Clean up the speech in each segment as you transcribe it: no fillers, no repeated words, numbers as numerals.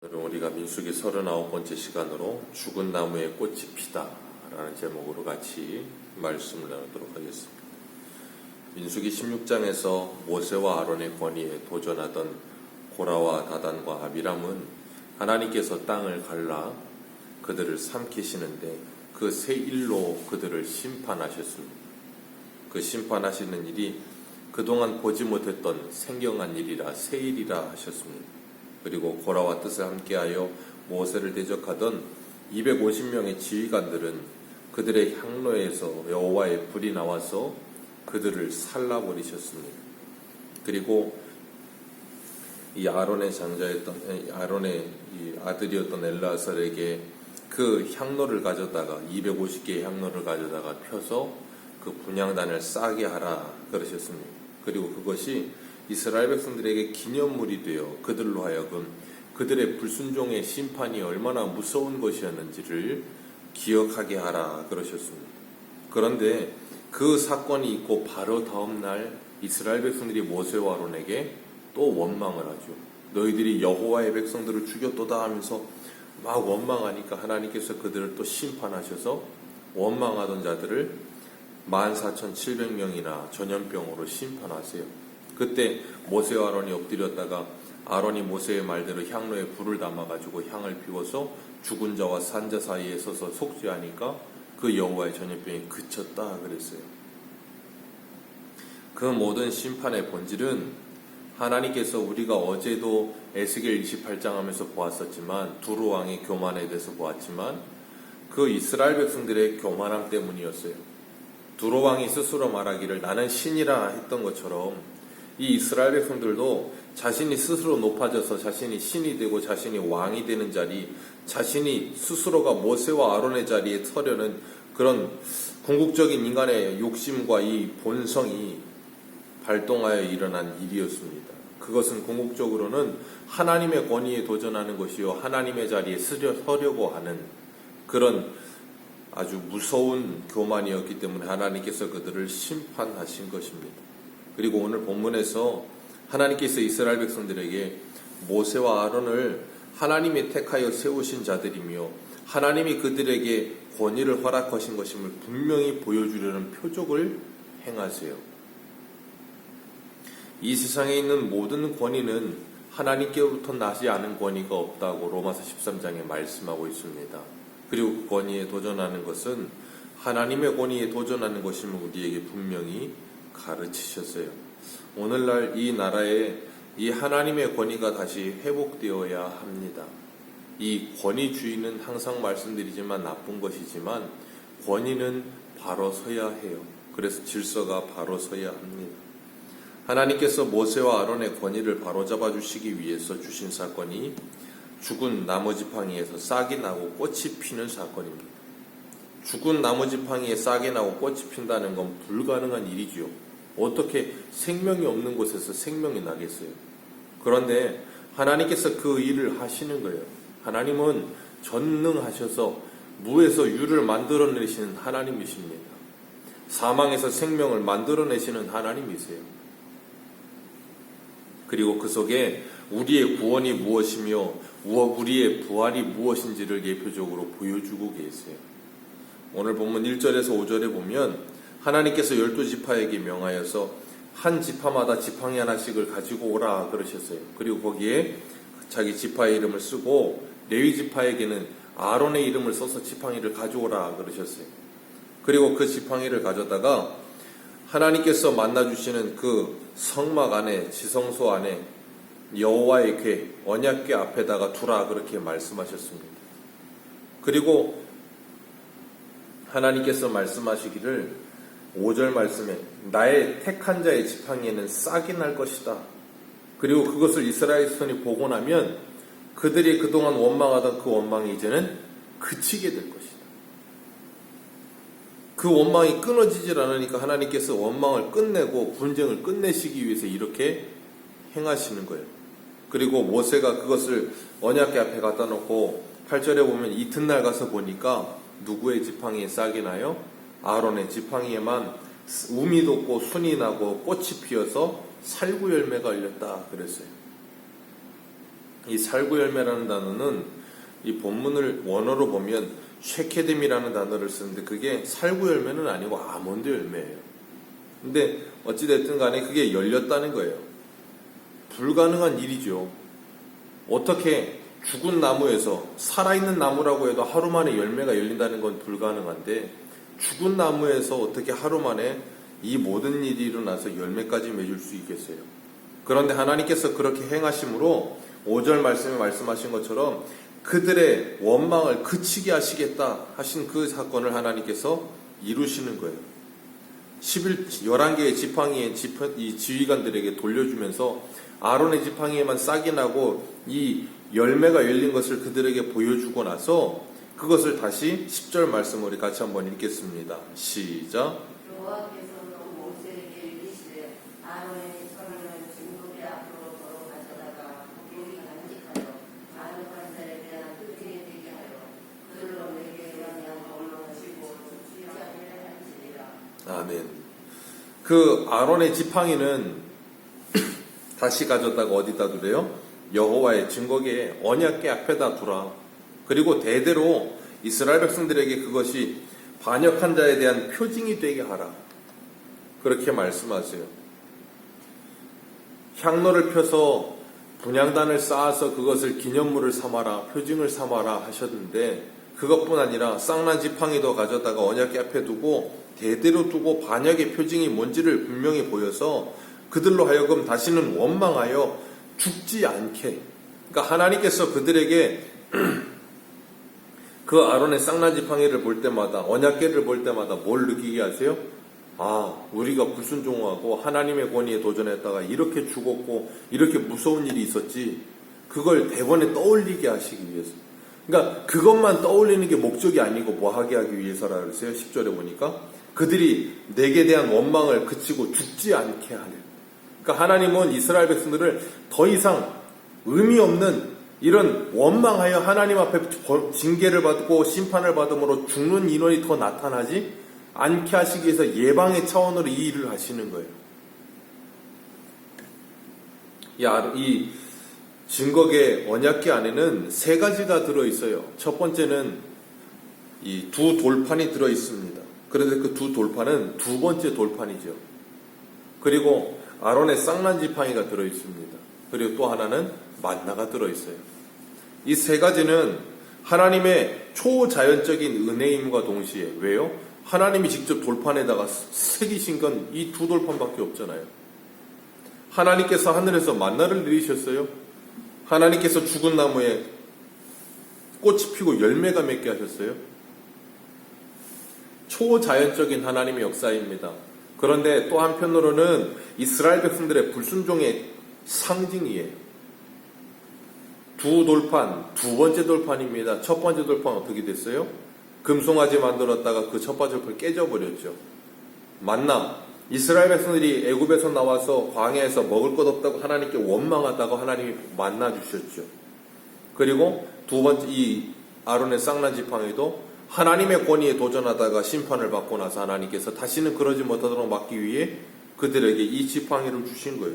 우리가 민수기 39번째 시간으로 죽은 나무에 꽃이 피다 라는 제목으로 같이 말씀을 나누도록 하겠습니다. 민수기 16장에서 모세와 아론의 권위에 도전하던 고라와 다단과 아비람은 하나님께서 땅을 갈라 그들을 삼키시는데 그 새 일로 그들을 심판하셨습니다. 그 심판하시는 일이 그동안 보지 못했던 생경한 일이라 새 일이라 하셨습니다. 그리고 고라와 뜻을 함께하여 모세를 대적하던 250명의 지휘관들은 그들의 향로에서 여호와의 불이 나와서 그들을 살라버리셨습니다. 그리고 이 아론의 아들이었던 엘르아살에게 그 향로를 가져다가 250개의 향로를 가져다가 펴서 그 분향단을 싸게 하라 그러셨습니다. 그리고 그것이 이스라엘 백성들에게 기념물이 되어 그들로 하여금 그들의 불순종의 심판이 얼마나 무서운 것이었는지를 기억하게 하라 그러셨습니다. 그런데 그 사건이 있고 바로 다음 날 이스라엘 백성들이 모세와 아론에게 또 원망을 하죠. 너희들이 여호와의 백성들을 죽였도다 하면서 막 원망하니까 하나님께서 그들을 또 심판하셔서 원망하던 자들을 14,700명이나 전염병으로 심판하세요. 그때 모세와 아론이 엎드렸다가 아론이 모세의 말대로 향로에 불을 담아가지고 향을 피워서 죽은 자와 산 자 사이에 서서 속죄하니까 그 여호와의 전염병이 그쳤다 그랬어요. 그 모든 심판의 본질은 하나님께서 우리가 어제도 에스겔 28장 하면서 보았었지만 두루 왕의 교만에 대해서 보았지만 그 이스라엘 백성들의 교만함 때문이었어요. 두루 왕이 스스로 말하기를 나는 신이라 했던 것처럼 이 이스라엘 백성들도 자신이 스스로 높아져서 자신이 신이 되고 자신이 왕이 되는 자리, 자신이 스스로가 모세와 아론의 자리에 서려는 그런 궁극적인 인간의 욕심과 이 본성이 발동하여 일어난 일이었습니다. 그것은 궁극적으로는 하나님의 권위에 도전하는 것이요 하나님의 자리에 서려고 하는 그런 아주 무서운 교만이었기 때문에 하나님께서 그들을 심판하신 것입니다. 그리고 오늘 본문에서 하나님께서 이스라엘 백성들에게 모세와 아론을 하나님이 택하여 세우신 자들이며 하나님이 그들에게 권위를 허락하신 것임을 분명히 보여주려는 표적을 행하세요. 이 세상에 있는 모든 권위는 하나님께로부터 나지 않은 권위가 없다고 로마서 13장에 말씀하고 있습니다. 그리고 그 권위에 도전하는 것은 하나님의 권위에 도전하는 것임을 우리에게 분명히 가르치셨어요. 오늘날 이 나라에 이 하나님의 권위가 다시 회복되어야 합니다. 이 권위주의는 항상 말씀드리지만 나쁜 것이지만 권위는 바로 서야 해요. 그래서 질서가 바로 서야 합니다. 하나님께서 모세와 아론의 권위를 바로잡아 주시기 위해서 주신 사건이 죽은 나무 지팡이에서 싹이 나고 꽃이 피는 사건입니다. 죽은 나무 지팡이에 싹이 나고 꽃이 핀다는 건 불가능한 일이지요. 어떻게 생명이 없는 곳에서 생명이 나겠어요? 그런데 하나님께서 그 일을 하시는 거예요. 하나님은 전능하셔서 무에서 유를 만들어내시는 하나님이십니다. 사망에서 생명을 만들어내시는 하나님이세요. 그리고 그 속에 우리의 구원이 무엇이며 우리의 부활이 무엇인지를 예표적으로 보여주고 계세요. 오늘 본문 1절에서 5절에 보면 하나님께서 12지파에게 명하여서 한 지파마다 지팡이 하나씩을 가지고 오라 그러셨어요. 그리고 거기에 자기 지파의 이름을 쓰고 레위 지파에게는 아론의 이름을 써서 지팡이를 가져오라 그러셨어요. 그리고 그 지팡이를 가져다가 하나님께서 만나주시는 그 성막 안에 지성소 안에 여호와의 궤 언약궤 앞에다가 두라 그렇게 말씀하셨습니다. 그리고 하나님께서 말씀하시기를 5절 말씀에 나의 택한 자의 지팡이에는 싹이 날 것이다. 그리고 그것을 이스라엘 백성이 보고 나면 그들이 그동안 원망하던 그 원망이 이제는 그치게 될 것이다. 그 원망이 끊어지질 않으니까 하나님께서 원망을 끝내고 분쟁을 끝내시기 위해서 이렇게 행하시는 거예요. 그리고 모세가 그것을 언약궤 앞에 갖다 놓고 8절에 보면 이튿날 가서 보니까 누구의 지팡이에 싹이 나요? 아론의 지팡이에만 우미 돋고 순이 나고 꽃이 피어서 살구 열매가 열렸다 그랬어요. 이 살구 열매라는 단어는 이 본문을 원어로 보면 쉐케뎀이라는 단어를 쓰는데 그게 살구 열매는 아니고 아몬드 열매예요. 근데 어찌됐든 간에 그게 열렸다는 거예요. 불가능한 일이죠. 어떻게 죽은 나무에서 살아있는 나무라고 해도 하루 만에 열매가 열린다는 건 불가능한데 죽은 나무에서 어떻게 하루 만에 이 모든 일이 일어나서 열매까지 맺을 수 있겠어요? 그런데 하나님께서 그렇게 행하심으로 5절 말씀에 말씀하신 것처럼 그들의 원망을 그치게 하시겠다 하신 그 사건을 하나님께서 이루시는 거예요. 11개의 지팡이의 이 지휘관들에게 돌려주면서 아론의 지팡이에만 싹이 나고 이 열매가 열린 것을 그들에게 보여주고 나서 그것을 다시 10절 말씀 우리 같이 한번 읽겠습니다. 시작. 여호와께서도 모세에게 이르시되 아론의 손을 증거궤 앞으로 걸어가져다가 우리 간직하여 반역한 자에 대한 표징이 되게 하여 그들로 내게 영향 올라가시고 죽지 않게 하시리라. 아멘. 그 아론의 지팡이는 다시 가져다가 어디다 두래요? 여호와의 증거궤에 언약궤 앞에다 두라. 그리고 대대로 이스라엘 백성들에게 그것이 반역한 자에 대한 표징이 되게 하라. 그렇게 말씀하세요. 향로를 펴서 분향단을 쌓아서 그것을 기념물을 삼아라, 표징을 삼아라 하셨는데 그것뿐 아니라 쌍난 지팡이도 가져다가 언약궤 앞에 두고 대대로 두고 반역의 표징이 뭔지를 분명히 보여서 그들로 하여금 다시는 원망하여 죽지 않게. 그러니까 하나님께서 그들에게 그 아론의 쌍난 지팡이를 볼 때마다 언약궤를 볼 때마다 뭘 느끼게 하세요? 아, 우리가 불순종하고 하나님의 권위에 도전했다가 이렇게 죽었고 이렇게 무서운 일이 있었지. 그걸 대번에 떠올리게 하시기 위해서. 그러니까 그것만 떠올리는 게 목적이 아니고 뭐 하게 하기 위해서라 그러세요? 10절에 보니까 그들이 내게 대한 원망을 그치고 죽지 않게 하는. 그러니까 하나님은 이스라엘 백성들을 더 이상 의미 없는 이런 원망하여 하나님 앞에 징계를 받고 심판을 받음으로 죽는 인원이 더 나타나지 않게 하시기 위해서 예방의 차원으로 이 일을 하시는 거예요. 이 증거궤 언약궤 안에는 3가지가 들어있어요. 첫 번째는 이 2 돌판이 들어있습니다. 그런데 그 2 돌판은 2번째 돌판이죠. 그리고 아론의 쌍난 지팡이가 들어있습니다. 그리고 또 하나는 만나가 들어있어요. 이 3가지는 하나님의 초자연적인 은혜임과 동시에 왜요? 하나님이 직접 돌판에다가 새기신 건 이 2 돌판밖에 없잖아요. 하나님께서 하늘에서 만나를 내리셨어요. 하나님께서 죽은 나무에 꽃이 피고 열매가 맺게 하셨어요. 초자연적인 하나님의 역사입니다. 그런데 또 한편으로는 이스라엘 백성들의 불순종의 상징이에요. 2 돌판, 2번째 돌판입니다. 첫 번째 돌판 어떻게 됐어요? 금송아지 만들었다가 그 첫 번째 돌판 깨져버렸죠. 만나, 이스라엘 백성들이 애굽에서 나와서 광야에서 먹을 것 없다고 하나님께 원망하다가 하나님이 만나 주셨죠. 그리고 2번째 이 아론의 쌍난 지팡이도 하나님의 권위에 도전하다가 심판을 받고 나서 하나님께서 다시는 그러지 못하도록 막기 위해 그들에게 이 지팡이를 주신 거예요.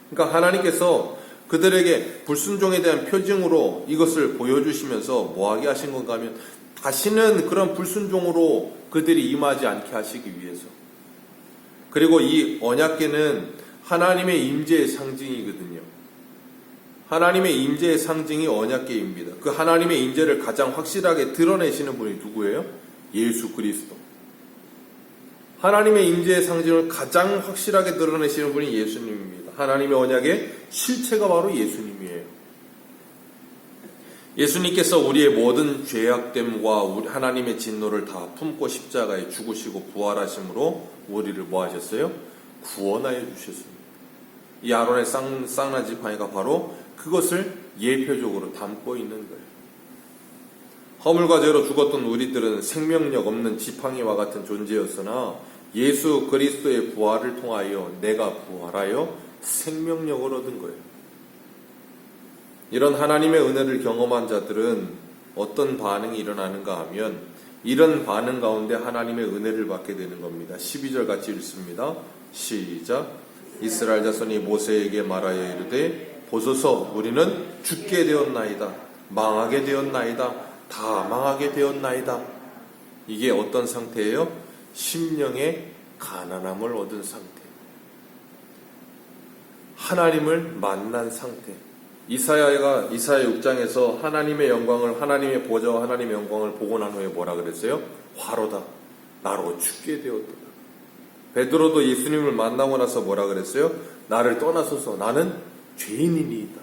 그러니까 하나님께서 그들에게 불순종에 대한 표징으로 이것을 보여주시면서 뭐하게 하신 건가 하면 다시는 그런 불순종으로 그들이 임하지 않게 하시기 위해서. 그리고 이 언약궤는 하나님의 임재의 상징이거든요. 하나님의 임재의 상징이 언약궤입니다. 그 하나님의 임재를 가장 확실하게 드러내시는 분이 누구예요? 예수 그리스도. 하나님의 임재의 상징을 가장 확실하게 드러내시는 분이 예수님입니다. 하나님의 언약의 실체가 바로 예수님이에요. 예수님께서 우리의 모든 죄악됨과 하나님의 진노를 다 품고 십자가에 죽으시고 부활하심으로 우리를 뭐 하셨어요? 구원하여 주셨습니다. 이 아론의 쌍난 지팡이가 바로 그것을 예표적으로 담고 있는 거예요. 허물과 죄로 죽었던 우리들은 생명력 없는 지팡이와 같은 존재였으나 예수 그리스도의 부활을 통하여 내가 부활하여 생명력을 얻은 거예요. 이런 하나님의 은혜를 경험한 자들은 어떤 반응이 일어나는가 하면 이런 반응 가운데 하나님의 은혜를 받게 되는 겁니다. 12절 같이 읽습니다. 시작. 이스라엘 자손이 모세에게 말하여 이르되 보소서 우리는 죽게 되었나이다. 망하게 되었나이다. 다 망하게 되었나이다. 이게 어떤 상태예요? 심령의 가난함을 얻은 상태. 하나님을 만난 상태. 이사야 6장에서 하나님의 영광을, 하나님의 보좌와 하나님의 영광을 보고 난 후에 뭐라 그랬어요? 화로다. 나로 죽게 되었다. 베드로도 예수님을 만나고 나서 뭐라 그랬어요? 나를 떠나소서 나는 죄인이니이다.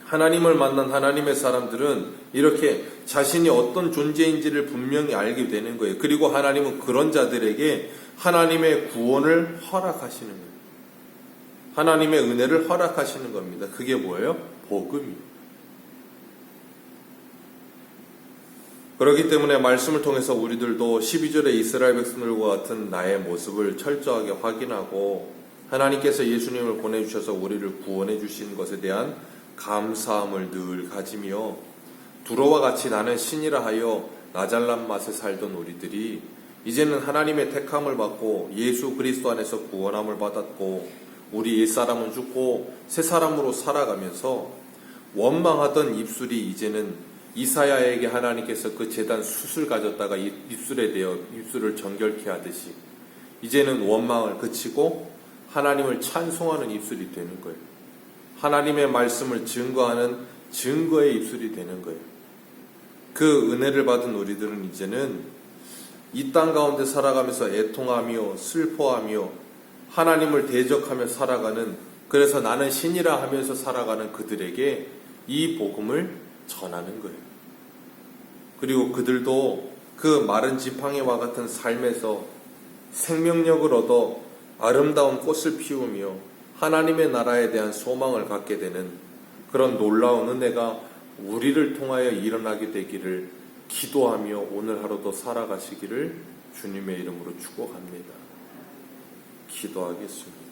하나님을 만난 하나님의 사람들은 이렇게 자신이 어떤 존재인지를 분명히 알게 되는 거예요. 그리고 하나님은 그런 자들에게 하나님의 구원을 허락하시는 거예요. 하나님의 은혜를 허락하시는 겁니다. 그게 뭐예요? 복음이에요. 그렇기 때문에 말씀을 통해서 우리들도 12절의 이스라엘 백성들과 같은 나의 모습을 철저하게 확인하고 하나님께서 예수님을 보내주셔서 우리를 구원해 주신 것에 대한 감사함을 늘 가지며 두로와 같이 나는 신이라 하여 나 잘난 맛에 살던 우리들이 이제는 하나님의 택함을 받고 예수 그리스도 안에서 구원함을 받았고 우리 옛사람은 죽고 새 사람으로 살아가면서 원망하던 입술이 이제는 이사야에게 하나님께서 그 제단 숯을 가졌다가 입술에 대어 입술을 정결케 하듯이 이제는 원망을 그치고 하나님을 찬송하는 입술이 되는 거예요. 하나님의 말씀을 증거하는 증거의 입술이 되는 거예요. 그 은혜를 받은 우리들은 이제는 이 땅 가운데 살아가면서 애통하며 슬퍼하며 하나님을 대적하며 살아가는, 그래서 나는 신이라 하면서 살아가는 그들에게 이 복음을 전하는 거예요. 그리고 그들도 그 마른 지팡이와 같은 삶에서 생명력을 얻어 아름다운 꽃을 피우며 하나님의 나라에 대한 소망을 갖게 되는 그런 놀라운 은혜가 우리를 통하여 일어나게 되기를 기도하며 오늘 하루도 살아가시기를 주님의 이름으로 축복합니다. 기도하겠습니다.